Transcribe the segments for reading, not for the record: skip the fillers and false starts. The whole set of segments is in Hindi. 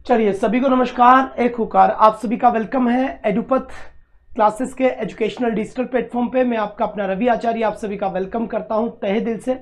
चलिए सभी को नमस्कार, एक हुकार आप सभी का वेलकम है एडुपथ क्लासेस के एजुकेशनल डिजिटल प्लेटफॉर्म पे। मैं आपका अपना रवि आचार्य आप सभी का वेलकम करता हूं तहे दिल से।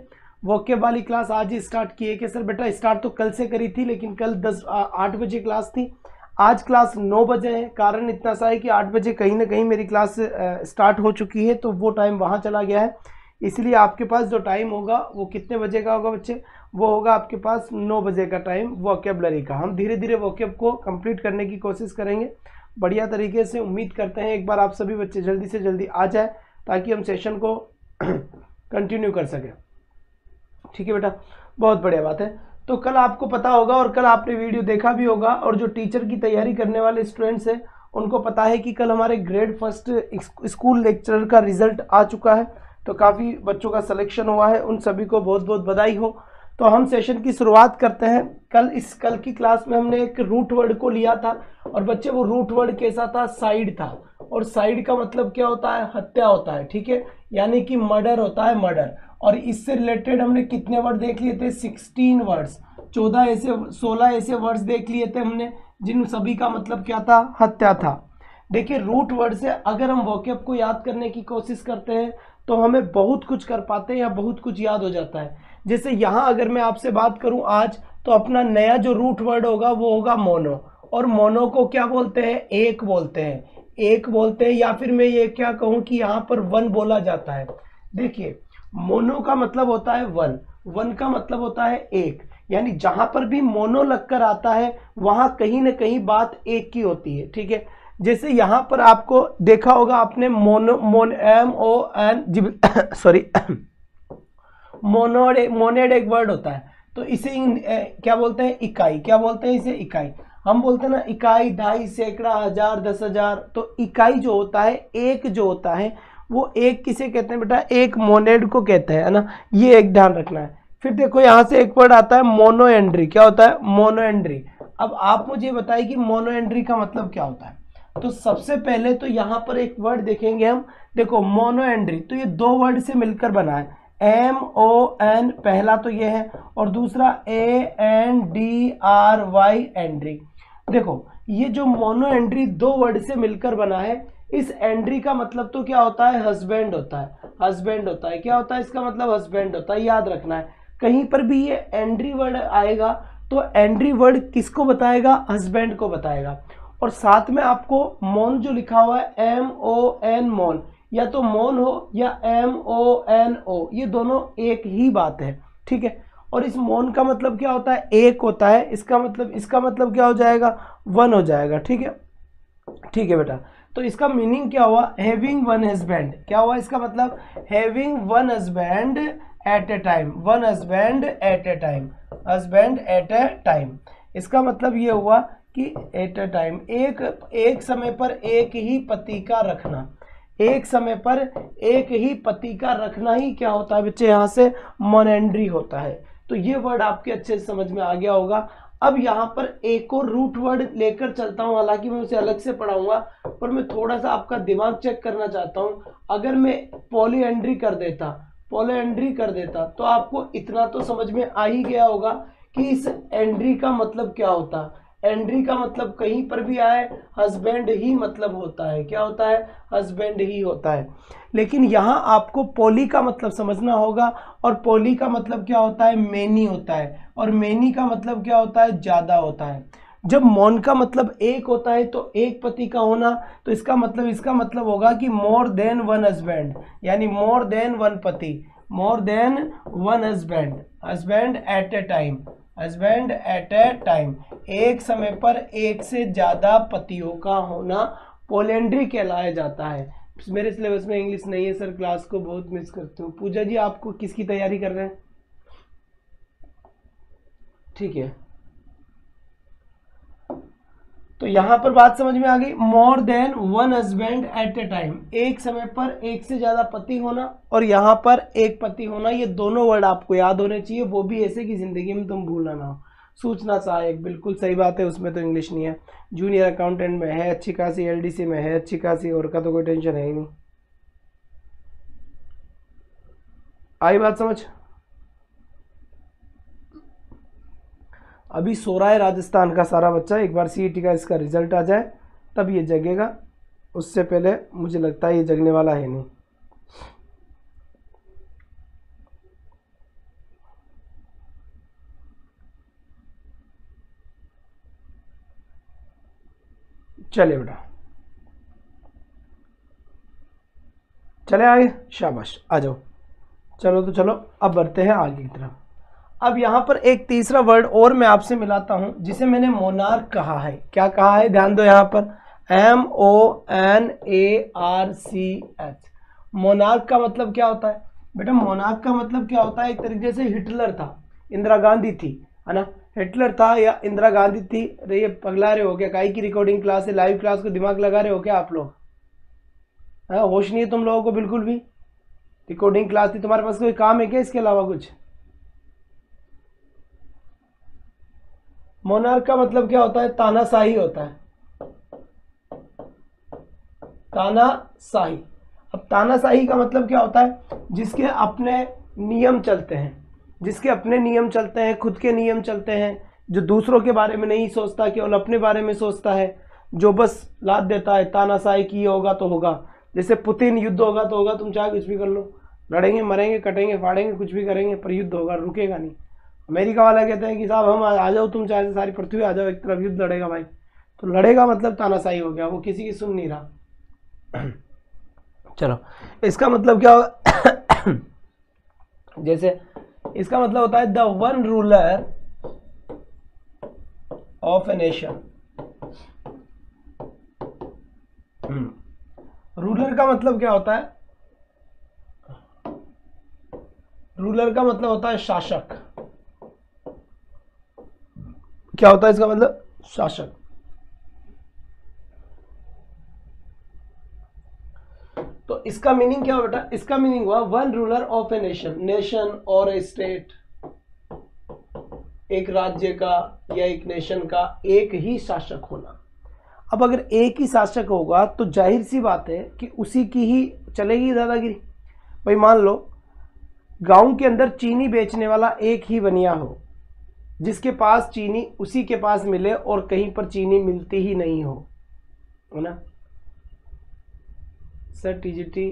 वोकेब वाली क्लास आज ही स्टार्ट की है कि सर बेटा स्टार्ट तो कल से करी थी, लेकिन कल 8 बजे क्लास थी, आज क्लास 9 बजे है। कारण इतना सा है कि 8 बजे कहीं ना कहीं मेरी क्लास स्टार्ट हो चुकी है, तो वो टाइम वहाँ चला गया है। इसलिए आपके पास जो टाइम होगा वो कितने बजे का होगा बच्चे? वो होगा आपके पास 9 बजे का टाइम वोकेबलरी का। हम धीरे धीरे वोकेब को कंप्लीट करने की कोशिश करेंगे बढ़िया तरीके से। उम्मीद करते हैं एक बार आप सभी बच्चे जल्दी से जल्दी आ जाए ताकि हम सेशन को कंटिन्यू कर सकें। ठीक है बेटा, बहुत बढ़िया बात है। तो कल आपको पता होगा और कल आपने वीडियो देखा भी होगा, और जो टीचर की तैयारी करने वाले स्टूडेंट्स हैं उनको पता है कि कल हमारे ग्रेड फर्स्ट स्कूल लेक्चरर का रिजल्ट आ चुका है। तो काफ़ी बच्चों का सिलेक्शन हुआ है, उन सभी को बहुत बहुत बधाई हो। तो हम सेशन की शुरुआत करते हैं। कल की क्लास में हमने एक रूट वर्ड को लिया था, और बच्चे वो रूट वर्ड कैसा था? साइड था। और साइड का मतलब क्या होता है? हत्या होता है। ठीक है, यानी कि मर्डर होता है, मर्डर। और इससे रिलेटेड हमने कितने वर्ड देख लिए थे? 16 वर्ड्स, 16 ऐसे वर्ड्स देख लिए थे हमने जिन सभी का मतलब क्या था? हत्या था। देखिए, रूट वर्ड से अगर हम वोकैब को याद करने की कोशिश करते हैं तो हमें बहुत कुछ कर पाते हैं या बहुत कुछ याद हो जाता है। जैसे यहाँ अगर मैं आपसे बात करूं आज, तो अपना नया जो रूट वर्ड होगा वो होगा मोनो। और मोनो को क्या बोलते हैं? एक बोलते हैं, एक बोलते हैं। या फिर मैं ये क्या कहूं कि यहाँ पर वन बोला जाता है। देखिए, मोनो का मतलब होता है वन, वन का मतलब होता है एक। यानी जहां पर भी मोनो लगकर आता है वहां कहीं ना कहीं बात एक की होती है। ठीक है, जैसे यहां पर आपको देखा होगा आपने सॉरी मोनेड एक वर्ड होता है, तो इसे क्या बोलते हैं? इकाई। क्या बोलते हैं इसे? इकाई। हम बोलते हैं ना इकाई, ढाई, सैकड़ा, हजार, 10,000। तो इकाई जो होता है, एक जो होता है, वो एक किसे कहते हैं बेटा? एक मोनेड को कहते हैं, है ना। ये एक ध्यान रखना है। फिर देखो यहां से एक वर्ड आता है मोनो एंड्री। क्या होता है? Monandry. अब आप मुझे बताइए कि मोनो एंट्री का मतलब क्या होता है। तो सबसे पहले तो यहां पर एक वर्ड देखेंगे हम। देखो, मोनो एंट्री तो ये दो वर्ड से मिलकर बना है। MON पहला तो ये है, और दूसरा ANDRY एंड्री। देखो, ये जो मोनो एंट्री दो वर्ड से मिलकर बना है, इस एंड्री का मतलब तो क्या होता है? हस्बैंड होता है। हस्बैंड होता है। क्या होता है इसका मतलब? हस्बैंड होता है। याद रखना है, कहीं पर भी ये एंड्री वर्ड आएगा तो एंड्री वर्ड किसको बताएगा? हस्बैंड को बताएगा। और साथ में आपको मौन जो लिखा हुआ है MON, मौन, या तो मौन हो या MONO, ये दोनों एक ही बात है। ठीक है, और इस मौन का मतलब क्या होता है? एक होता है। इसका मतलब क्या हो जाएगा? वन हो जाएगा। ठीक है, ठीक है बेटा। तो इसका मीनिंग क्या हुआ? Having one husband. क्या हुआ इसका मतलब? Having one husband at a time. One husband at a time, husband at a time. इसका मतलब ये हुआ कि एट ए टाइम, एक समय पर एक ही पति का रखना। एक समय पर एक ही पति का रखना ही क्या होता है बच्चे? यहाँ से मोनेंड्री होता है। तो ये वर्ड आपके अच्छे से समझ में आ गया होगा। अब यहाँ पर एक और रूट वर्ड लेकर चलता हूँ, हालांकि मैं उसे अलग से पढ़ाऊंगा, पर मैं थोड़ा सा आपका दिमाग चेक करना चाहता हूँ। अगर मैं पॉलीएंड्री कर देता तो आपको इतना तो समझ में आ ही गया होगा कि इस एंड्री का मतलब क्या होता। एंड्री का मतलब कहीं पर भी आए, हस्बैंड ही मतलब होता है। क्या होता है? हस्बैंड ही होता है। लेकिन यहाँ आपको पोली का मतलब समझना होगा, और पोली का मतलब क्या होता है? मेनी होता है। और मेनी का मतलब क्या होता है? ज्यादा होता है। जब मौन का मतलब एक होता है तो एक पति का होना, तो इसका मतलब होगा कि मोर देन वन हस्बैंड, यानी मोर देन वन पति, more than one husband, husband at a time, husband at a time. एक समय पर एक से ज्यादा पतियों का होना पोलेंड्री कहलाया जाता है। मेरे सिलेबस में इंग्लिश नहीं है सर, क्लास को बहुत मिस करते हूँ। पूजा जी, आपको किसकी तैयारी कर रहे हैं? ठीक है, तो यहां पर बात समझ में आ गई। More than one husband at a time, एक समय पर एक से ज्यादा पति होना, और यहां पर एक पति होना। ये दोनों वर्ड आपको याद होने चाहिए, वो भी ऐसे कि जिंदगी में तुम भूलना ना हो। सूचना सहायक, बिल्कुल सही बात है, उसमें तो इंग्लिश नहीं है। जूनियर अकाउंटेंट में है अच्छी खासी, LDC में है अच्छी खासी, और का तो कोई टेंशन है ही नहीं। आई बात समझ? अभी सो रहा है राजस्थान का सारा बच्चा, एक बार सीईटी का इसका रिजल्ट आ जाए तब ये जगेगा, उससे पहले मुझे लगता है ये जगने वाला है नहीं। चले बेटा, चले आगे, शाबाश, आ जाओ। चलो तो चलो, अब बढ़ते हैं आगे की तरफ। अब यहाँ पर एक तीसरा वर्ड और मैं आपसे मिलाता हूँ जिसे मैंने मोनार्क कहा है। क्या कहा है, ध्यान दो यहाँ पर, MONARCH। मोनार्क का मतलब क्या होता है बेटा? मोनार्क का मतलब क्या होता है? एक तरीके से हिटलर था, इंदिरा गांधी थी, है ना, हिटलर था या इंदिरा गांधी थी। अरे ये पगला रहे हो क्या? काई की रिकॉर्डिंग क्लास है, लाइव क्लास को दिमाग लगा रहे हो क्या आप लोग? होश नहीं है तुम लोगों को बिल्कुल भी? रिकॉर्डिंग क्लास थी, तुम्हारे पास कोई काम है क्या इसके अलावा कुछ? मोनार्क का मतलब क्या होता है? तानाशाही होता है, तानाशाही। अब तानाशाही का मतलब क्या होता है? जिसके अपने नियम चलते हैं, जिसके अपने नियम चलते हैं, खुद के नियम चलते हैं, जो दूसरों के बारे में नहीं सोचता, केवल अपने बारे में सोचता है, जो बस लाद देता है, तानाशाही की होगा तो होगा। जैसे पुतिन, युद्ध होगा तो होगा, तुम चाहे कुछ भी कर लो, लड़ेंगे, मरेंगे, कटेंगे, फाड़ेंगे, कुछ भी करेंगे, पर युद्ध होगा, रुकेगा नहीं। अमेरिका वाला कहते हैं कि साहब हम आ जाओ, तुम चाहे सारी पृथ्वी आ जाओ, एक तरफ युद्ध लड़ेगा भाई, तो लड़ेगा मतलब तानाशाही हो गया, वो किसी की सुन नहीं रहा। चलो, इसका मतलब क्या होगा? जैसे इसका मतलब होता है the one ruler of a nation. Ruler का मतलब क्या होता है? रूलर का मतलब होता है शासक। क्या होता है इसका मतलब? शासक। तो इसका मीनिंग क्या हुआ बेटा? इसका मीनिंग हुआ one ruler of a nation. Nation और ए स्टेट, एक राज्य का या एक नेशन का एक ही शासक होना। अब अगर एक ही शासक होगा तो जाहिर सी बात है कि उसी की ही चलेगी दादागिरी। भाई मान लो गांव के अंदर चीनी बेचने वाला एक ही बनिया हो, जिसके पास चीनी उसी के पास मिले और कहीं पर चीनी मिलती ही नहीं हो, है ना सर? टीजीटी,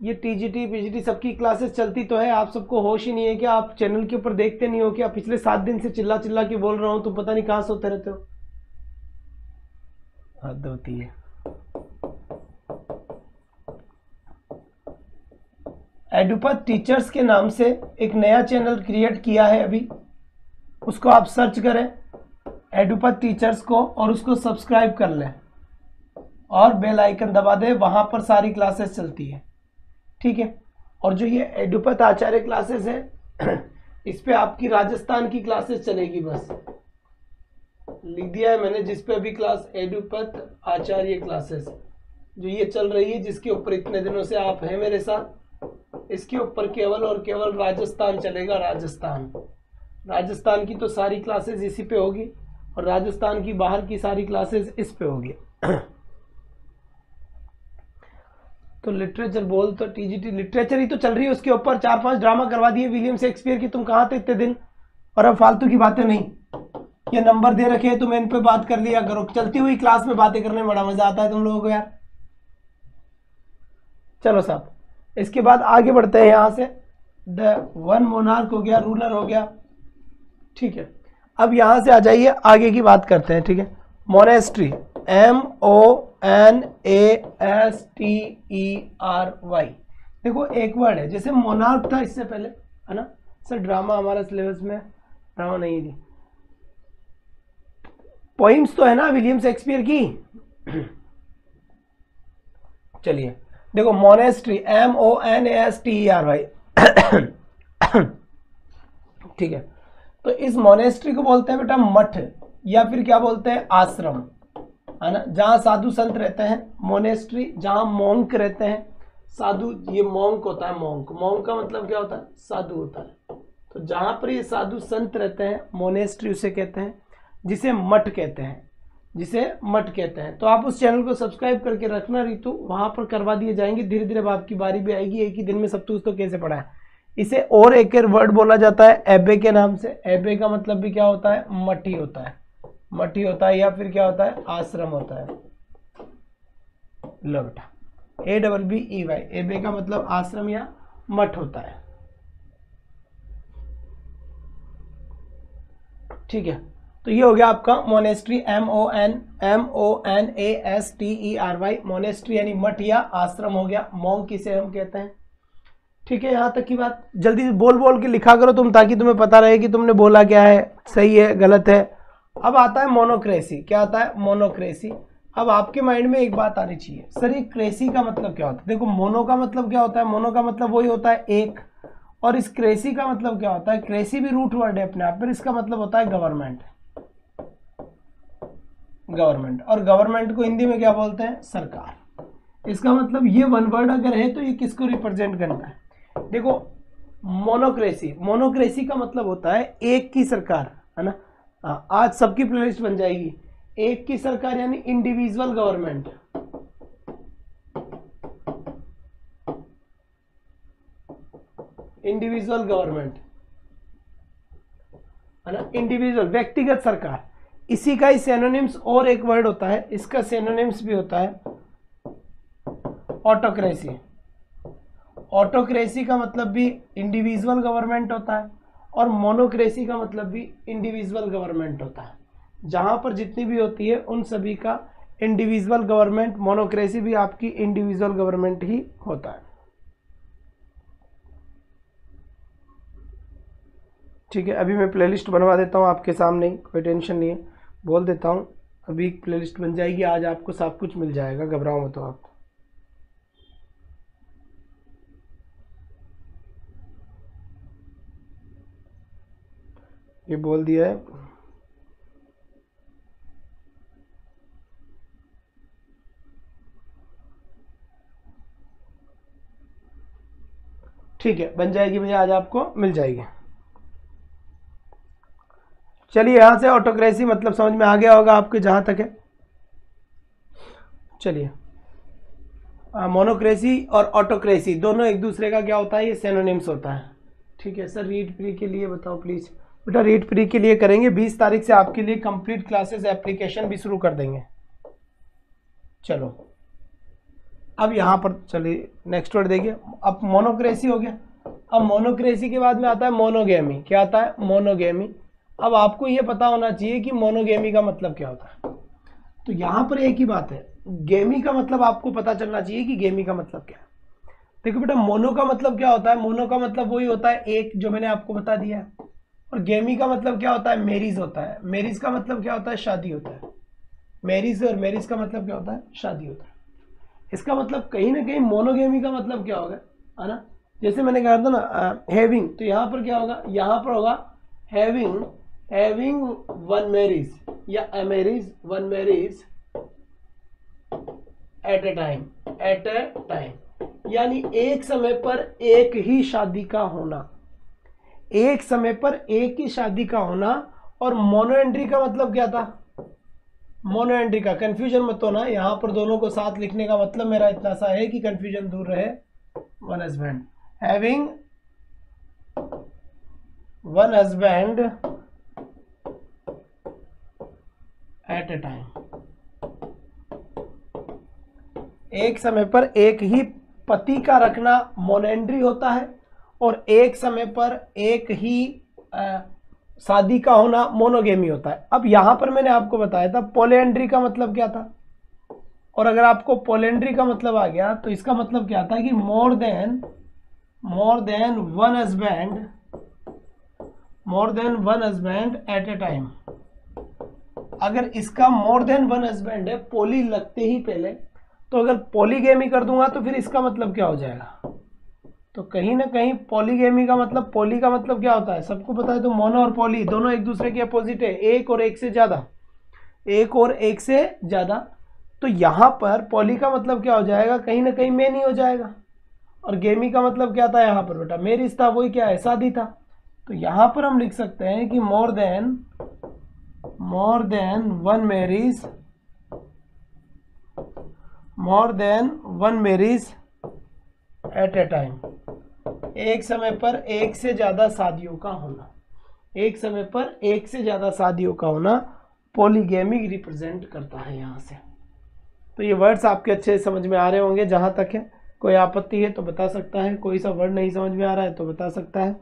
ये टीजीटी पीजीटी सबकी क्लासेस चलती तो है, आप सबको होश ही नहीं है कि आप चैनल के ऊपर देखते नहीं हो क्या? पिछले 7 दिन से चिल्ला चिल्ला के बोल रहा हूं, तो पता नहीं कहां सोते रहते हो। हद होती है। एडुपथ टीचर्स के नाम से एक नया चैनल क्रिएट किया है अभी, उसको आप सर्च करें एडुपथ टीचर्स को और उसको सब्सक्राइब कर लें और बेल आइकन दबा दें, वहां पर सारी क्लासेस चलती है, ठीक है। और जो ये एडुपथ आचार्य क्लासेस है, इस पे आपकी राजस्थान की क्लासेस चलेगी, बस लिख दिया है मैंने, जिस पे अभी क्लास एडुपथ आचार्य क्लासेस जो ये चल रही है, जिसके ऊपर इतने दिनों से आप हैं मेरे साथ, इसके ऊपर केवल और केवल राजस्थान चलेगा। राजस्थान की तो सारी क्लासेस इसी पे होगी और राजस्थान की बाहर की सारी क्लासेस इस पे होगी। तो लिटरेचर बोल तो टीजीटी लिटरेचर ही तो चल रही है, उसके ऊपर 4-5 ड्रामा करवा दिए विलियम शेक्सपियर की। तुम कहाँ थे इतने दिन? और अब फालतू की बातें नहीं, ये नंबर दे रखे हैं, तुम इन पे बात कर लिया करो। चलती हुई क्लास में बातें करने में बड़ा मजा आता है तुम लोगों को यार। चलो साहब, इसके बाद आगे बढ़ते हैं। यहां से द वन मोनार्क हो गया, रूलर हो गया, ठीक है। अब यहां से आ जाइए, आगे की बात करते हैं, ठीक है। Monastery, MONASTERY। देखो एक वर्ड है, जैसे मोनार्क था इससे पहले, है ना सर? ड्रामा हमारा सिलेबस में ड्रामा नहीं थी, पोइम्स तो है ना विलियम शेक्सपियर की। चलिए देखो, मोनेस्ट्री MONASTERY, ठीक है। तो इस मोनेस्ट्री को बोलते हैं बेटा मठ, या फिर क्या बोलते हैं? आश्रम, है ना, जहां साधु संत रहते हैं। मोनेस्ट्री जहां मॉन्क रहते हैं, साधु, ये मॉन्क होता है। मॉन्क का मतलब क्या होता है? साधु होता है। तो जहां पर ये साधु संत रहते हैं, मोनेस्ट्री उसे कहते हैं, जिसे मठ कहते हैं, तो आप उस चैनल को सब्सक्राइब करके रखना रितु, वहां पर करवा दिए जाएंगे धीरे धीरे। अब आपकी बारी भी आएगी, एक ही दिन में सब कुछ तो कैसे पढ़ा है, इसे और एक वर्ड बोला जाता है एबे के नाम से। एबे का मतलब भी क्या होता है, मठी होता है, मठी होता है, या फिर क्या होता है, आश्रम होता है। लो बेटा, ABBEY, एबे का मतलब आश्रम या मठ होता है। ठीक है, तो ये हो गया आपका मोनेस्ट्री, MONASTERY, मोनेस्ट्री यानी मठ या आश्रम हो गया। मॉन्क किसे हम कहते हैं। ठीक है, यहां तक की बात। जल्दी बोल बोल के लिखा करो तुम, ताकि तुम्हें पता रहे कि तुमने बोला क्या है, सही है गलत है। अब आता है मोनोक्रेसी। क्या आता है, मोनोक्रेसी। अब आपके माइंड में एक बात आनी चाहिए, सर ये क्रेसी का मतलब क्या होता है। देखो, मोनो का मतलब क्या होता है, मोनो का मतलब वही होता है एक, और इस क्रेसी का मतलब क्या होता है, क्रेसी भी रूट वर्ड है अपने आप में, इसका मतलब होता है गवर्नमेंट। गवर्नमेंट, और गवर्नमेंट को हिंदी में क्या बोलते हैं, सरकार। इसका मतलब ये वन वर्ड अगर है तो ये किसको रिप्रेजेंट करता है। देखो, मोनोक्रेसी, मोनोक्रेसी का मतलब होता है एक की सरकार, है ना। आज सबकी प्लेलिस्ट बन जाएगी। एक की सरकार यानी इंडिविजुअल गवर्नमेंट, इंडिविजुअल गवर्नमेंट, है ना, इंडिविजुअल, व्यक्तिगत सरकार। इसी का ही सिनोनिम्स और एक वर्ड होता है, इसका सिनोनिम्स भी होता है ऑटोक्रेसी। ऑटोक्रेसी का मतलब भी इंडिविजुअल गवर्नमेंट होता है, और मोनोक्रेसी का मतलब भी इंडिविजुअल गवर्नमेंट होता है। जहां पर जितनी भी होती है उन सभी का इंडिविजुअल गवर्नमेंट, मोनोक्रेसी भी आपकी इंडिविजुअल गवर्नमेंट ही होता है। ठीक है, अभी मैं प्लेलिस्ट बनवा देता हूँ आपके सामने ही, कोई टेंशन नहीं है, बोल देता हूँ अभी प्लेलिस्ट बन जाएगी। आज आपको सब कुछ मिल जाएगा, घबराओ मत आप। ये बोल दिया है। ठीक है, बन जाएगी भैया, आज आपको मिल जाएगी। चलिए, यहां से ऑटोक्रेसी मतलब समझ में आ गया होगा आपके, जहां तक है। चलिए, मोनोक्रेसी और ऑटोक्रेसी दोनों एक दूसरे का क्या होता है, ये सिनोनिम्स होता है। ठीक है सर, रीड प्री के लिए बताओ प्लीज। बेटा रीड प्री के लिए करेंगे, 20 तारीख से आपके लिए कंप्लीट क्लासेस एप्लीकेशन भी शुरू कर देंगे। चलो, अब यहाँ पर चलिए नेक्स्ट वर्ड देखिए। अब मोनोक्रेसी हो गया। अब मोनोक्रेसी के बाद में आता है मोनोगेमी। क्या आता है, मोनोगेमी। अब आपको ये पता होना चाहिए कि मोनोगेमी का मतलब क्या होता है। तो यहां पर एक ही बात है, गेमी का मतलब आपको पता चलना चाहिए कि गेमी का मतलब क्या है। देखो बेटा, मोनो का मतलब क्या होता है, मोनो का मतलब वही होता है एक, जो मैंने आपको बता दिया है। और गेमी का मतलब क्या होता है, मैरिज होता है। मैरिज का मतलब क्या होता है, शादी होता है। मैरिज और मैरिज का मतलब क्या होता है, शादी होता है। इसका मतलब कहीं ना कहीं मोनोगेमी का मतलब क्या होगा, है ना। जैसे मैंने कहा था ना हैविंग, तो यहां पर क्या होगा, यहां पर होगा हैविंग, हैविंग वन मैरिज या a marriage, one marriage at a time, at a time, यानी एक समय पर एक ही शादी का होना, एक समय पर एक ही शादी का होना। और मोनोएंट्री का मतलब क्या था, मोनोएंट्री का कंफ्यूजन मत होना, यहां पर दोनों को साथ लिखने का मतलब मेरा इतना सा है कि कंफ्यूजन दूर रहे। One husband, having one husband at a time, एक समय पर एक ही पति का रखना मोनोएंट्री होता है, और एक समय पर एक ही शादी का होना मोनोगेमी होता है। अब यहां पर मैंने आपको बताया था पॉलीएंड्री का मतलब क्या था, और अगर आपको पॉलीएंड्री का मतलब आ गया तो इसका मतलब क्या था कि more than one husband, more than one husband at a time. अगर इसका मोर देन वन हस्बैंड है पोली लगते ही पहले, तो अगर पॉलीगेमी कर दूंगा तो फिर इसका मतलब क्या हो जाएगा। तो कहीं ना कहीं पॉलीगेमी का मतलब, पॉली का मतलब क्या होता है सबको पता है। तो मोनो और पॉली दोनों एक दूसरे के अपोजिट है, एक और एक से ज्यादा, एक और एक से ज्यादा। तो यहां पर पॉली का मतलब क्या हो जाएगा, कहीं ना कहीं मेनी हो जाएगा। और गेमी का मतलब क्या था यहां पर बेटा, मैरिज था, वही क्या है, शादी था। तो यहां पर हम लिख सकते हैं कि more than one marriage, more than one marriage at a time, एक समय पर एक से ज्यादा शादियों का होना, एक समय पर एक से ज्यादा शादियों का होना पॉलीगैमी रिप्रेजेंट करता है यहाँ से। तो ये वर्ड्स आपके अच्छे समझ में आ रहे होंगे जहां तक है। कोई आपत्ति है तो बता सकता है, कोई सा वर्ड नहीं समझ में आ रहा है तो बता सकता है,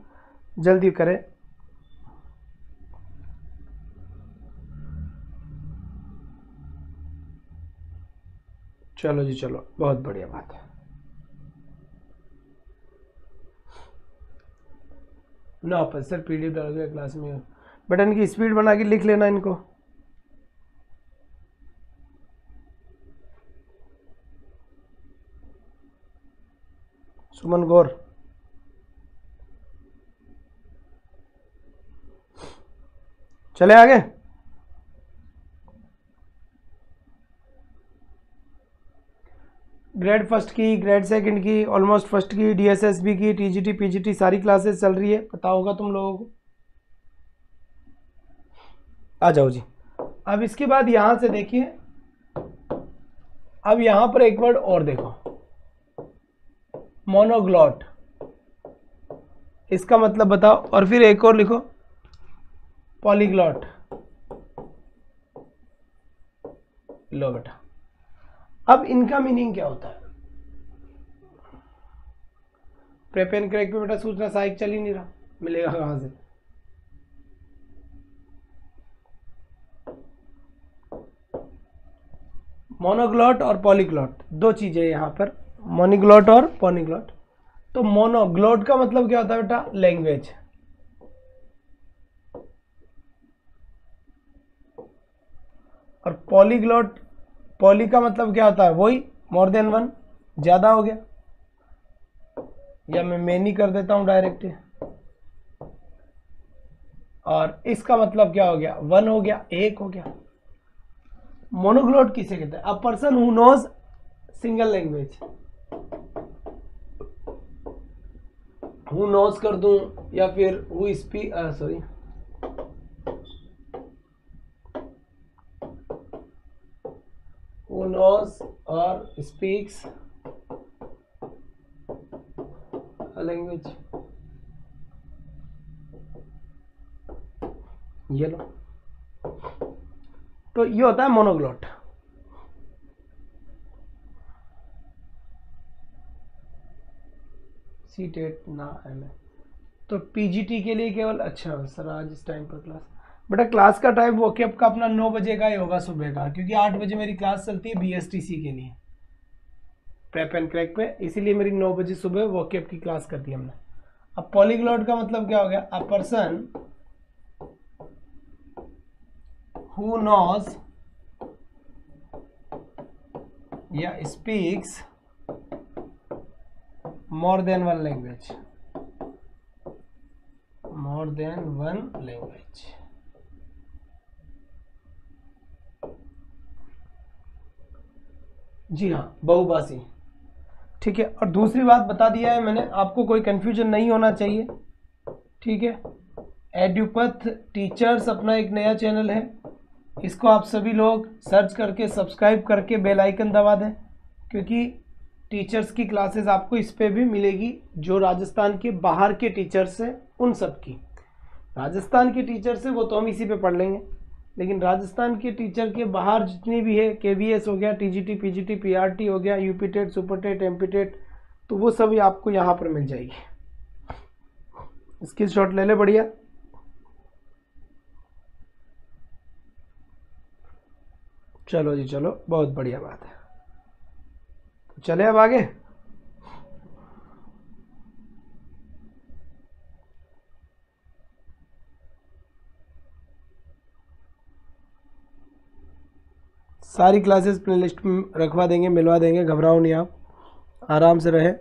जल्दी करें। चलो जी चलो, बहुत बढ़िया बात है। नो पर सर पीडीएफ डालोगे क्लास में, बट इनकी स्पीड बना के लिख लेना इनको। सुमन गौर, चले आगे। ग्रेड फर्स्ट की, ग्रेड सेकंड की, ऑलमोस्ट फर्स्ट की, डीएसएसबी की, टीजीटी पीजीटी सारी क्लासेस चल रही है, पता होगा तुम लोगों को। आ जाओ जी। अब इसके बाद यहां से देखिए, अब यहां पर एक वर्ड और देखो, मोनोग्लॉट, इसका मतलब बताओ। और फिर एक और लिखो, पॉलीग्लॉट। लो बेटा, अब इनका मीनिंग क्या होता है? प्रेप एंड क्रैक पे बेटा सूचना सहायक चल ही नहीं रहा, मिलेगा कहां से? मोनोग्लॉट और पॉलीग्लॉट दो चीजें यहां पर, मोनोग्लॉट और पॉलीग्लॉट। तो मोनोग्लॉट का मतलब क्या होता है बेटा? लैंग्वेज। और पॉलीग्लॉट, पॉली का मतलब क्या होता है? वही मोर देन वन, ज्यादा हो गया, या मैं मेनी कर देता हूं डायरेक्ट। और इसका मतलब क्या हो गया? वन हो गया, एक हो गया। मोनोग्लॉट किसे कहते हैं? A person who knows single language. Who knows कर दूं या फिर who speak, sorry, who knows or speaks a language। ये लो, तो ये होता है मोनोग्लॉट। सीटेट ना एमए, तो पीजीटी के लिए केवल, अच्छा सर आज इस टाइम पर क्लास, बेटा क्लास का टाइम वोकेप का अपना 9 बजे का ही होगा सुबह का, क्योंकि 8 बजे मेरी क्लास चलती है बीएसटीसी के लिए, प्रेप एंड क्रैक पे, इसीलिए मेरी 9 बजे सुबह वोकेप की क्लास कर दी हमने। अब पॉलीग्लॉट का मतलब क्या हो गया? अ पर्सन हु नोज या speaks more than one language, more than one language. जी हाँ, बहुभाषी, ठीक है। और दूसरी बात बता दिया है मैंने, आपको कोई कंफ्यूजन नहीं होना चाहिए, ठीक है। एडुपथ टीचर्स अपना एक नया चैनल है, इसको आप सभी लोग सर्च करके सब्सक्राइब करके बेल आइकन दबा दें, क्योंकि टीचर्स की क्लासेस आपको इस पे भी मिलेगी, जो राजस्थान के बाहर के टीचर्स हैं उन सब की। राजस्थान के टीचर्स हैं वो तो हम इसी पे पढ़ लेंगे, लेकिन राजस्थान के टीचर के बाहर जितनी भी है, केवीएस हो गया, टीजीटी पीजीटी पीआरटी हो गया, यूपीटेट सुपरटेट एमपीटेट, तो वो सभी आपको यहाँ पर मिल जाएगी। स्क्रीन शॉट ले ले, बढ़िया। चलो जी चलो, बहुत बढ़िया बात है। तो चले अब आगे। सारी क्लासेस प्लेलिस्ट में रखवा देंगे, मिलवा देंगे, घबराओ नहीं आप, आराम से रहे।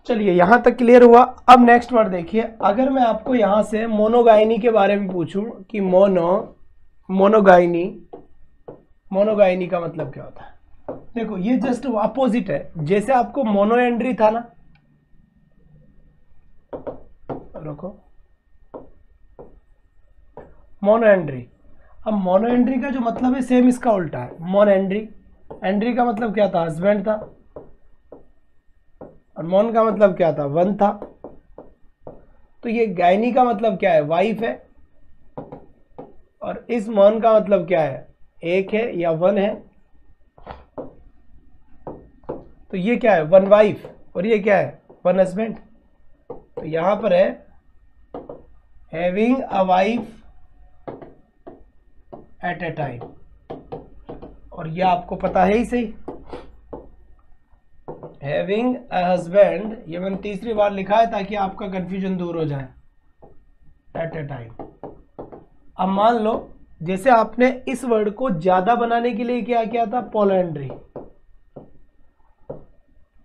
चलिए यहां तक क्लियर हुआ। अब नेक्स्ट वर्ड देखिए, अगर मैं आपको यहां से मोनोगाइनी के बारे में पूछूं कि मोनोगाइनी, मोनोगाइनी का मतलब क्या होता है? देखो ये जस्ट अपोजिट है, जैसे आपको मोनोएंड्री था ना, रुको, मोनोएंड्री, अब मोनोएंड्री का जो मतलब है सेम इसका उल्टा है, मोनोएंड्री। एंड्री का मतलब क्या था? हस्बैंड था। और मॉन का मतलब क्या था? वन था। तो ये गायनी का मतलब क्या है? वाइफ है। और इस मॉन का मतलब क्या है? एक है या वन है। तो ये क्या है? One wife. और ये क्या है? One husband. तो यहां पर है having a wife eight a time. और ये आपको पता है ही सही, हैविंग अ हस्बैंड ये मैंने तीसरी बार लिखा है ताकि आपका कंफ्यूजन दूर हो जाए। At a time. अब मान लो जैसे आपने इस वर्ड को ज्यादा बनाने के लिए क्या किया था? पॉलिएंड्री।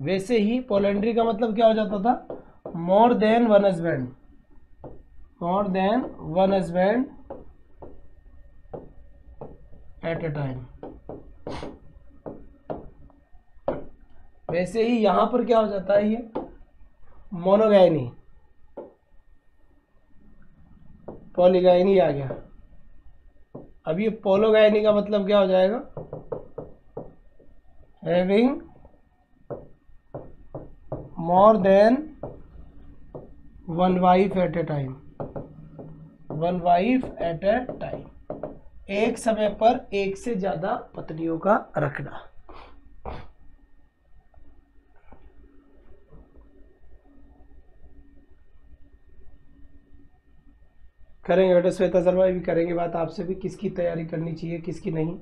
वैसे ही पॉलिएंड्री का मतलब क्या हो जाता था? More than one husband. More than one husband at a time. वैसे ही यहां पर क्या हो जाता है? ये मोनोगाइनी, पॉलीगाइनी आ गया। अब ये पोलोगाइनी का मतलब क्या हो जाएगा? Having more than one wife eight a time. One wife eight a time, एक समय पर एक से ज्यादा पत्नियों का रखना। करेंगे बेटा, श्वेता शर्मा भी करेंगे बात आपसे भी, किसकी तैयारी करनी चाहिए किसकी नहीं,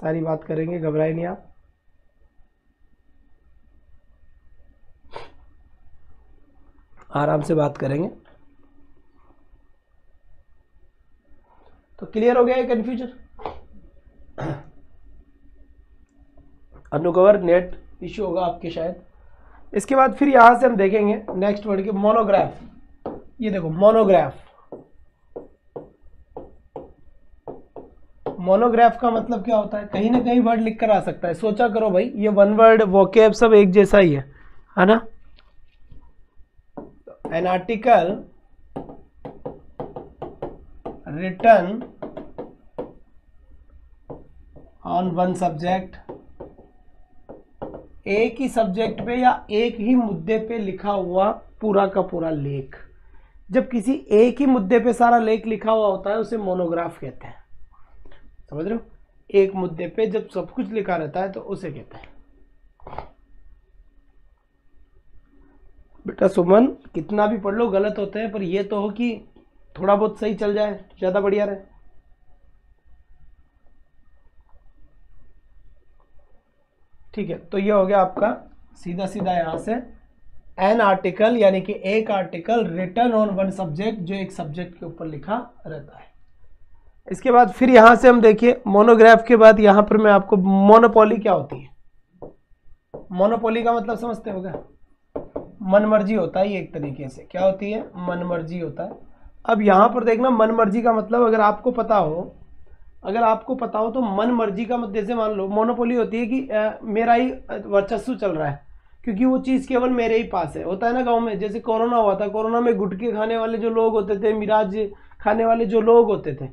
सारी बात करेंगे, घबराए नहीं आप। आराम से बात करेंगे। तो क्लियर हो गया है कंफ्यूजन? अनुकवर नेट इश्यू होगा आपके शायद। इसके बाद फिर यहां से हम देखेंगे नेक्स्ट वर्ड की मोनोग्राफ। ये देखो मोनोग्राफ। मोनोग्राफ का मतलब क्या होता है? कहीं ना कहीं वर्ड लिख कर आ सकता है। सोचा करो भाई, ये वन वर्ड वोकेब सब एक जैसा ही है ना? An article written on one subject, एक ही सब्जेक्ट पे या एक ही मुद्दे पे लिखा हुआ पूरा का पूरा लेख। जब किसी एक ही मुद्दे पे सारा लेख लिखा हुआ होता है उसे मोनोग्राफ कहते हैं। समझ रहे हो? एक मुद्दे पे जब सब कुछ लिखा रहता है तो उसे कहते हैं। बेटा सुमन, कितना भी पढ़ लो गलत होते हैं, पर ये तो हो कि थोड़ा बहुत सही चल जाए, ज्यादा बढ़िया रहे। ठीक है, तो ये हो गया आपका सीधा सीधा यहां से एन आर्टिकल, यानी कि एक article written on one subject, जो एक सब्जेक्ट के ऊपर लिखा रहता है। इसके बाद फिर यहां से हम देखिए मोनोग्राफ के बाद यहां पर मैं आपको मोनोपोली क्या होती है। मोनोपोली का मतलब समझते हो क्या? मनमर्जी होता है एक तरीके से। क्या होती है? मनमर्जी होता है। अब यहां पर देखना मनमर्जी का मतलब अगर आपको पता हो तो मनमर्जी का मतलब, जैसे मान लो मोनोपोली होती है कि मेरा ही वर्चस्व चल रहा है क्योंकि वो चीज केवल मेरे ही पास है। होता है ना गांव में, जैसे कोरोना हुआ था, कोरोना में गुटखे खाने वाले जो लोग होते थे, मिराज खाने वाले जो लोग होते थे,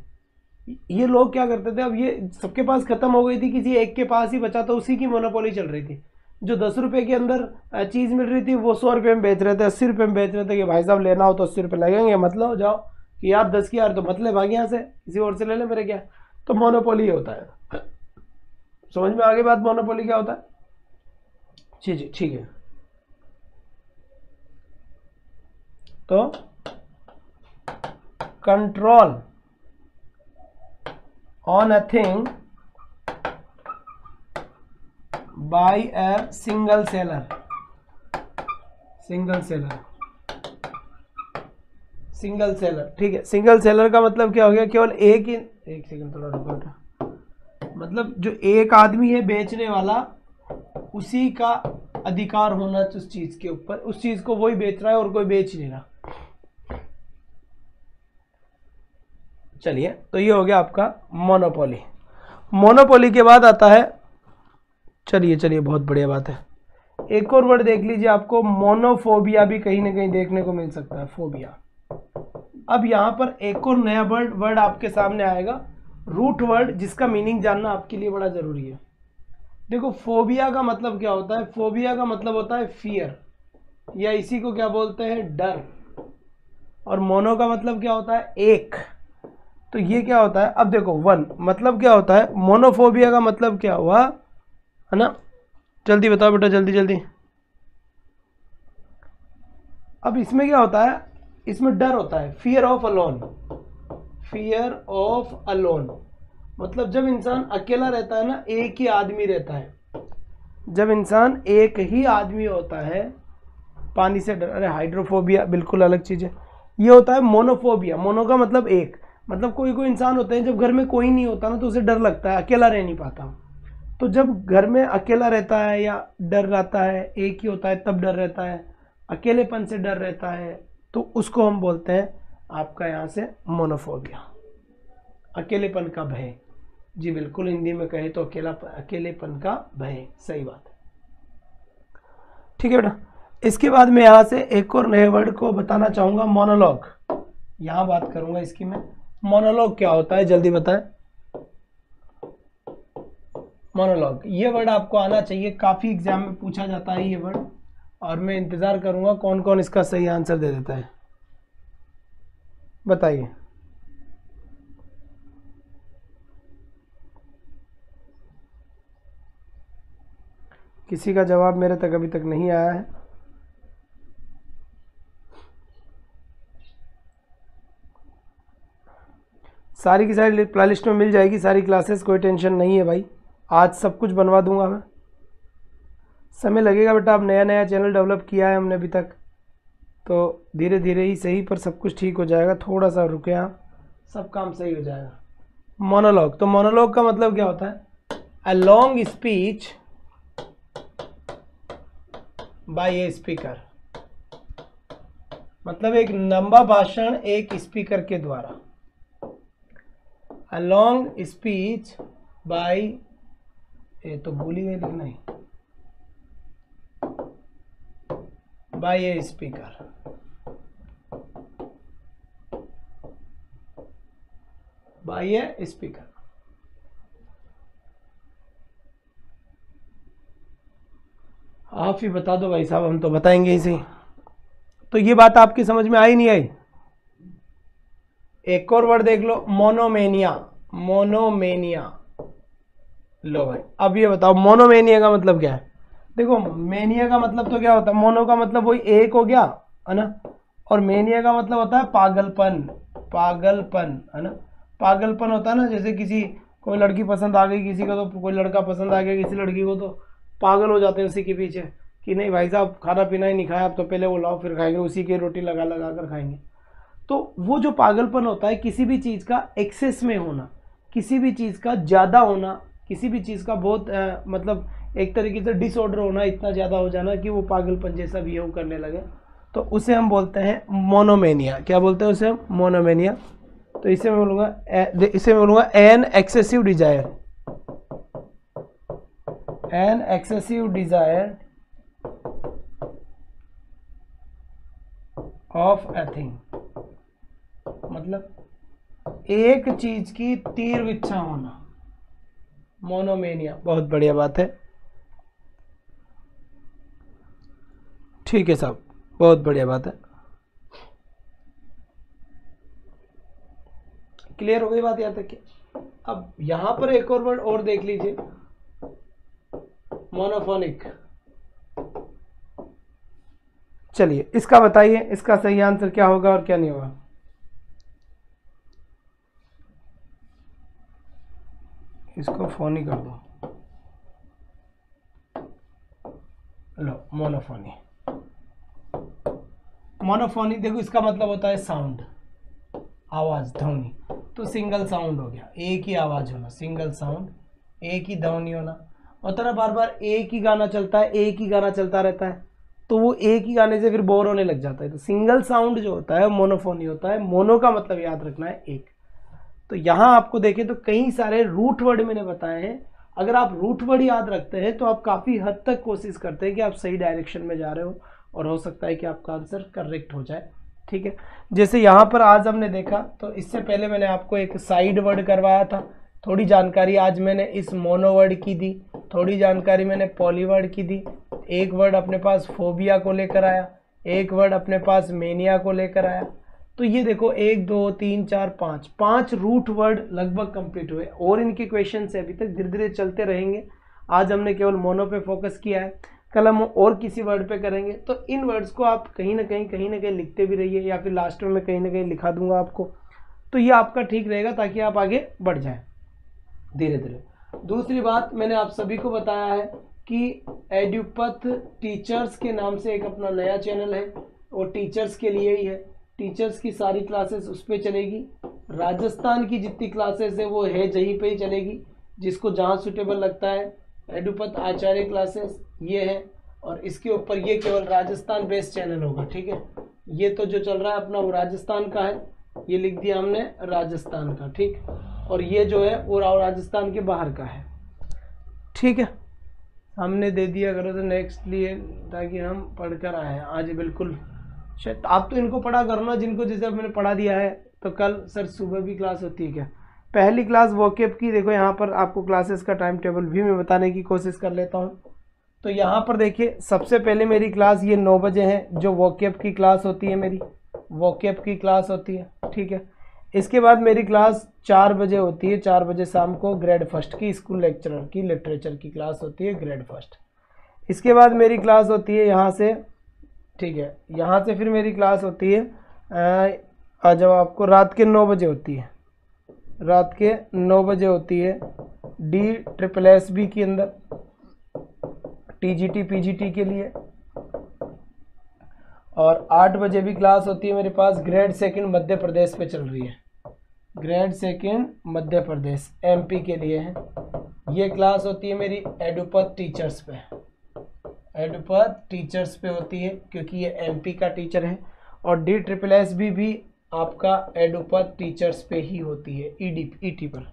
ये लोग क्या करते थे? अब ये सबके पास खत्म हो गई थी, किसी एक के पास ही बचा, तो उसी की मोनोपोली चल रही थी। जो 10 रुपए के अंदर चीज मिल रही थी वो 100 रुपए में बेच रहे थे, 80 रुपए में बेच रहे थे कि भाई साहब लेना हो तो 80 रुपए लगेंगे, मतलब जाओ कि यार 10 की यार तो मतलब भाग यहाँ से, किसी और से ले ले मेरे क्या। तो मोनोपोली होता है। समझ में आगे बात मोनोपोली क्या होता है? जी ठीक है। तो control on a thing by a single seller. Single seller, ठीक है। सिंगल सेलर का मतलब क्या हो गया? केवल एक ही, एक सेकंड थोड़ा रुको, मतलब जो एक आदमी है बेचने वाला, उसी का अधिकार होना उस चीज के ऊपर, उस चीज को वही बेच रहा है और कोई बेच नहीं रहा। चलिए, तो ये हो गया आपका मोनोपोली। मोनोपोली के बाद आता है, चलिए बहुत बढ़िया बात है, एक और वर्ड देख लीजिए, आपको मोनोफोबिया भी कहीं ना कहीं देखने को मिल सकता है, फोबिया। अब यहां पर एक और नया वर्ड आपके सामने आएगा, रूट वर्ड, जिसका मीनिंग जानना आपके लिए बड़ा जरूरी है। देखो फोबिया का मतलब क्या होता है, फोबिया का मतलब होता है फियर, या इसी को क्या बोलते हैं, डर। और मोनो का मतलब क्या होता है, एक। तो ये क्या होता है, अब देखो वन मतलब क्या होता है, मोनोफोबिया का मतलब क्या हुआ, है ना, जल्दी बताओ बेटा, जल्दी जल्दी। अब इसमें क्या होता है, इसमें डर होता है, fear of alone, fear of alone. मतलब जब इंसान अकेला रहता है ना, एक ही आदमी रहता है, जब इंसान एक ही आदमी होता है, पानी से डर, अरे हाइड्रोफोबिया बिल्कुल अलग चीज़ है। ये होता है मोनोफोबिया, मोनो का मतलब एक, मतलब कोई कोई इंसान होते हैं जब घर में कोई नहीं होता ना तो उसे डर लगता है, अकेला रह नहीं पाता। तो जब घर में अकेला रहता है या डर रहता है, एक ही होता है तब डर रहता है, अकेलेपन से डर रहता है, तो उसको हम बोलते हैं आपका यहाँ से मोनोफोबिया, अकेलेपन का भय। जी बिल्कुल, हिंदी में कहे तो अकेलेपन का भय, सही बात है। ठीक है बेटा, इसके बाद मैं यहाँ से एक और नए वर्ड को बताना चाहूँगा, मोनोलॉग। यहाँ बात करूँगा इसकी मैं, मोनोलॉग क्या होता है जल्दी बताएं। मोनोलॉग, ये वर्ड आपको आना चाहिए, काफ़ी एग्जाम में पूछा जाता है ये वर्ड, और मैं इंतज़ार करूँगा कौन कौन इसका सही आंसर दे देता है, बताइए। किसी का जवाब मेरे तक अभी तक नहीं आया है। सारी की सारी प्ले लिस्ट में मिल जाएगी सारी क्लासेस, कोई टेंशन नहीं है भाई, आज सब कुछ बनवा दूंगा मैं। समय लगेगा बेटा, अब नया नया चैनल डेवलप किया है हमने अभी तक, तो धीरे धीरे ही सही पर सब कुछ ठीक हो जाएगा, थोड़ा सा रुके आप, सब काम सही हो जाएगा। मोनोलॉग, तो मोनोलॉग का मतलब क्या होता है, a long speech bye a speaker, मतलब एक लंबा भाषण एक स्पीकर के द्वारा, अ लॉन्ग स्पीच बाय, ये तो भूल ही गए लिखना ही, bye a speaker, bye a speaker. आप ही बता दो भाई साहब, हम तो बताएंगे इसे। तो ये बात आपकी समझ में आई नहीं आई। एक और वर्ड देख लो, मोनोमेनिया, मोनोमेनिया। लो भाई, अब ये बताओ मोनोमेनिया का मतलब क्या है। देखो मेनिया का मतलब तो क्या होता है, मोनो का मतलब वही एक हो गया, है ना, और मेनिया का मतलब होता है पागलपन, पागलपन, है ना, पागलपन होता है ना, जैसे किसी कोई लड़की पसंद आ गई किसी को, तो कोई लड़का पसंद आ गया किसी लड़की को, तो पागल हो जाते हैं उसी के पीछे कि नहीं भाई साहब खाना पीना ही नहीं खाया, अब तो पहले वो लाओ फिर खाएंगे, उसी की रोटी लगा लगा कर खाएंगे। तो वो जो पागलपन होता है, किसी भी चीज़ का एक्सेस में होना, किसी भी चीज़ का ज़्यादा होना, किसी भी चीज़ का बहुत मतलब एक तरीके से डिसऑर्डर होना, इतना ज़्यादा हो जाना कि वो पागलपन जैसा बिहेव करने लगे, तो उसे हम बोलते हैं मोनोमेनिया। क्या बोलते हैं उसे हम, मोनोमेनिया। तो इसे मैं बोलूँगा an excessive desire, an excessive desire of a thing, मतलब एक चीज की तीव्र इच्छा होना, मोनोमेनिया। बहुत बढ़िया बात है, ठीक है साहब, बहुत बढ़िया बात है। क्लियर हो गई बात यहाँ तक। अब यहां पर एक और वर्ड और देख लीजिए, मोनोफोनिक। चलिए इसका बताइए, इसका सही आंसर क्या होगा और क्या नहीं होगा। इसको फोनी कर दो, लो मोनोफोनी। मोनोफोनी देखो इसका मतलब होता है साउंड, आवाज, ध्वनि। तो सिंगल साउंड हो गया, एक ही आवाज होना, सिंगल साउंड, एक ही ध्वनि होना। होता ना बार बार एक ही गाना चलता है, एक ही गाना चलता रहता है, तो वो एक ही गाने से फिर बोर होने लग जाता है। तो सिंगल साउंड जो होता है मोनोफोनी होता है। मोनो का मतलब याद रखना है एक। तो यहाँ आपको देखें तो कई सारे रूट वर्ड मैंने बताए हैं। अगर आप रूट वर्ड याद रखते हैं तो आप काफ़ी हद तक कोशिश करते हैं कि आप सही डायरेक्शन में जा रहे हो, और हो सकता है कि आपका आंसर करेक्ट हो जाए। ठीक है, जैसे यहाँ पर आज हमने देखा, तो इससे पहले मैंने आपको एक साइड वर्ड करवाया था, थोड़ी जानकारी आज मैंने इस मोनो वर्ड की दी, थोड़ी जानकारी मैंने पॉली वर्ड की दी, एक वर्ड अपने पास फोबिया को लेकर आया, एक वर्ड अपने पास मेनिया को लेकर आया। तो ये देखो 1 2 3 4 5 रूट वर्ड लगभग कंप्लीट हुए और इनके क्वेश्चन से अभी तक धीरे धीरे चलते रहेंगे। आज हमने केवल मोनो पे फोकस किया है, कल हम और किसी वर्ड पे करेंगे। तो इन वर्ड्स को आप कहीं ना कहीं लिखते भी रहिए, या फिर लास्ट में मैं कहीं ना कहीं लिखा दूंगा आपको, तो ये आपका ठीक रहेगा ताकि आप आगे बढ़ जाए धीरे धीरे। दूसरी बात मैंने आप सभी को बताया है कि एडुपथ टीचर्स के नाम से एक अपना नया चैनल है, वो टीचर्स के लिए ही है। टीचर्स की सारी क्लासेस उस पर चलेगी, राजस्थान की जितनी क्लासेस है वो है यहीं पे ही चलेगी, जिसको जहाँ सुटेबल लगता है। एडुपथ आचार्य क्लासेस ये है, और इसके ऊपर ये केवल राजस्थान बेस्ड चैनल होगा, ठीक है। ये तो जो चल रहा है अपना वो राजस्थान का है, ये लिख दिया हमने राजस्थान का, ठीक। और ये जो है वो राजस्थान के बाहर का है, ठीक है। हमने दे दिया करो तो नेक्स्ट लिए, ताकि हम पढ़कर आए हैं आज बिल्कुल। शायद आप तो इनको पढ़ा करो ना, जिनको जैसे अब मैंने पढ़ा दिया है। तो कल सर सुबह भी क्लास होती है क्या? पहली क्लास वोकेब की, देखो यहाँ पर आपको क्लासेस का टाइम टेबल भी मैं बताने की कोशिश कर लेता हूँ। तो यहाँ पर देखिए सबसे पहले मेरी क्लास ये 9 बजे है, जो वोकेब की क्लास होती है, मेरी वोकेब की क्लास होती है, ठीक है। इसके बाद मेरी क्लास 4 बजे होती है, 4 बजे शाम को ग्रेड फर्स्ट की स्कूल लेक्चरर की लिटरेचर की क्लास होती है, ग्रेड फर्स्ट। इसके बाद मेरी क्लास होती है यहाँ से, ठीक है, यहाँ से फिर मेरी क्लास होती है जब आपको रात के 9 बजे होती है, रात के 9 बजे होती है DSSB के अंदर, TGT PGT के लिए। और 8 बजे भी क्लास होती है मेरे पास ग्रेड सेकंड मध्य प्रदेश पे चल रही है, grade second Madhya Pradesh MP के लिए है। ये क्लास होती है मेरी एडुपथ टीचर्स पे, एडुपथ टीचर्स पे होती है क्योंकि ये MP का टीचर है। और DSSB भी आपका एडुपथ टीचर्स पे ही होती है, ET पर,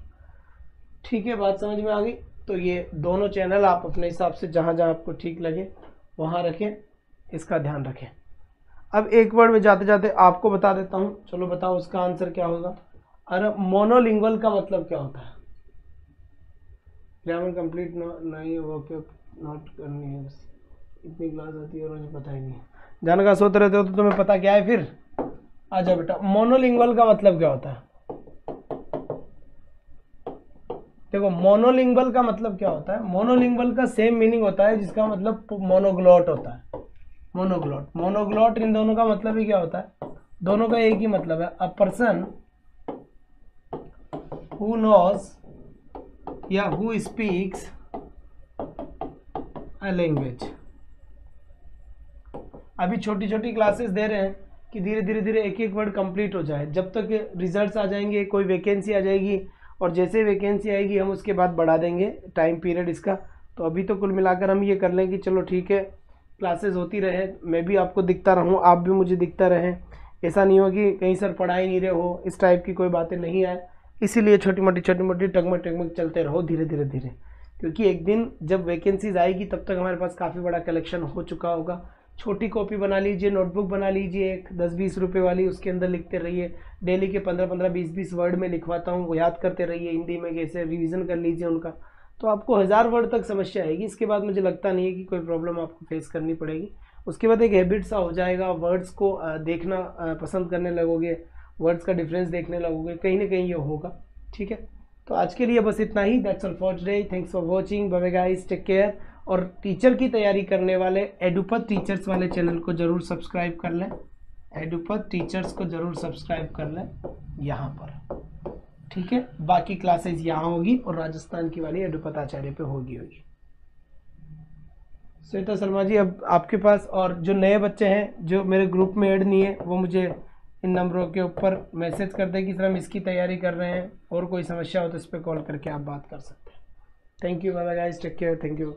ठीक है। बात समझ में आ गई? तो ये दोनों चैनल आप अपने हिसाब से जहाँ जहाँ आपको ठीक लगे वहाँ रखें, इसका ध्यान रखें। अब एक वर्ड में जाते जाते आपको बता देता हूँ, चलो बताओ उसका आंसर क्या होगा। अरे मोनोलिंगुअल का मतलब क्या होता है? ग्रामर कंप्लीट नहीं ओके नोट करनी है, बस इतनी क्लास आती है और मुझे पता ही नहीं है। जान का सोते रहते हो तो तुम्हें पता क्या है फिर? आजा बेटा, मोनोलिंगुअल का मतलब क्या होता है? देखो मोनोलिंगुअल का मतलब क्या होता है? मोनोलिंगुअल का सेम मीनिंग होता है जिसका मतलब मोनोग्लॉट होता है। मोनोग्लॉट, मोनोग्लॉट इन दोनों का मतलब ही क्या होता है? दोनों का एक ही मतलब है, अ पर्सन हु नोज या हु स्पीक्स अ लैंग्वेज। अभी छोटी छोटी क्लासेस दे रहे हैं कि धीरे धीरे एक एक वर्ड कंप्लीट हो जाए, जब तक रिजल्ट्स आ जाएंगे, कोई वैकेंसी आ जाएगी, और जैसे वैकेंसी आएगी हम उसके बाद बढ़ा देंगे टाइम पीरियड इसका। तो अभी तो कुल मिलाकर हम ये कर लें कि चलो ठीक है, क्लासेस होती रहे, मैं भी आपको दिखता रहूं, आप भी मुझे दिखता रहें। ऐसा नहीं हो कि कहीं सर पढ़ा ही नहीं रहे हो, इस टाइप की कोई बातें नहीं आए। इसीलिए छोटी मोटी टगमग चलते रहो धीरे धीरे, क्योंकि एक दिन जब वैकेंसीज आएगी तब तक हमारे पास काफ़ी बड़ा कलेक्शन हो चुका होगा। छोटी कॉपी बना लीजिए, नोटबुक बना लीजिए एक 10-20 रुपये वाली, उसके अंदर लिखते रहिए। डेली के 15-15, 20-20 वर्ड में लिखवाता हूँ, वो याद करते रहिए, हिंदी में कैसे रिवीजन कर लीजिए उनका, तो आपको 1000 वर्ड तक समस्या आएगी। इसके बाद मुझे लगता नहीं है कि कोई प्रॉब्लम आपको फेस करनी पड़ेगी। उसके बाद एक हैबिट सा हो जाएगा, वर्ड्स को देखना पसंद करने लगोगे, वर्ड्स का डिफरेंस देखने लगोगे, कहीं ना कहीं ये होगा, ठीक है। तो आज के लिए बस इतना ही, that's all for today, thanks for watching, bye bye guys, take care. और टीचर की तैयारी करने वाले एडुपथ टीचर्स वाले चैनल को जरूर सब्सक्राइब कर लें, एडुपथ टीचर्स को जरूर सब्सक्राइब कर लें यहाँ पर, ठीक है। बाकी क्लासेस यहाँ होगी और राजस्थान की वाली एडुपथ आचार्य पे होगी। श्वेता शर्मा जी, अब आपके पास, और जो नए बच्चे हैं जो मेरे ग्रुप में ऐड नहीं है, वो मुझे इन नंबरों के ऊपर मैसेज कर दें कि सर हम इसकी तैयारी कर रहे हैं, और कोई समस्या हो तो इस पर कॉल करके आप बात कर सकते हैं। Thank you, bye bye guys, take care, thank you.